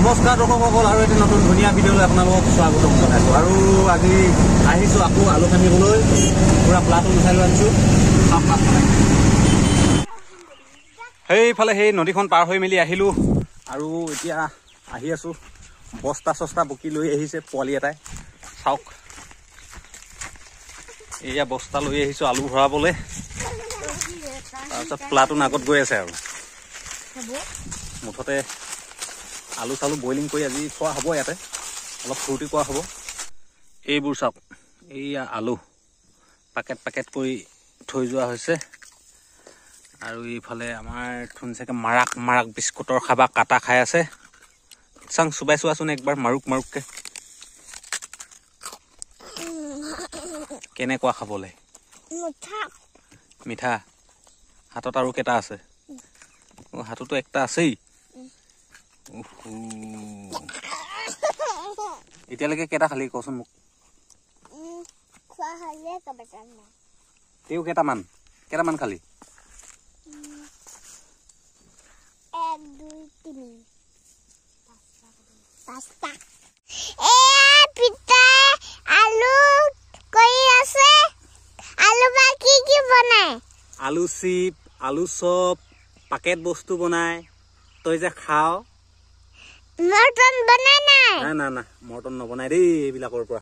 নমস্কাৰ দৰ্শকসকল, আৰু এটা নতুন ধুনীয়া ভিডিঅ'লৈ আপোনালোকক স্বাগতম জনাইছোঁ। আৰু আজি আহিছোঁ আকৌ আলু খান্দিবলৈ। পুৰা প্লাটো উঠাই লৈ আনিছোঁ। সেইফালে সেই নদীখন পাৰ হৈ মেলি আহিলোঁ আৰু এতিয়া আহি আছোঁ। বস্তা চস্তা বকি লৈ আহিছে পোৱালি এটাই, চাওক। এয়া বস্তা লৈ আহিছোঁ আলু ভৰাবলৈ। তাৰপিছত প্লাটো আগত গৈ আছে আৰু মুঠতে আলু চালু বইলিং কৰি আজি খোৱা হ'ব। ইয়াতে অলপ ফূৰ্তি কৰা হ'ব। এইবোৰ চাওক, এইয়া আলু পেকেট পেকেট কৰি থৈ যোৱা হৈছে। আৰু এইফালে আমাৰ ধুনীয়াকৈ মাৰাক মাৰাক বিস্কুটৰ খাবা কাটা খাই আছে। চাং চুবাই চোৱাচোন একবাৰ মাৰুক মাৰুককৈ, কেনেকুৱা খাবলৈ? মিঠা। হাতত আৰু কেইটা আছে? হাততো একটা আছেই। এতিয়ালৈকে কেইটা খালি কচোন মোক? তেও কেইটামান খালি? 1 2 3 5টা। পিতা আলু কৰি আছে। আলু বা কি কি বনায়? আলু চিপ, আলু চপ, পেকেট বস্তু বনায়। তই যে খাও। মটন বনাই নাই? না না না, মটন নবনাই দেই এইবিলাকৰ পৰা।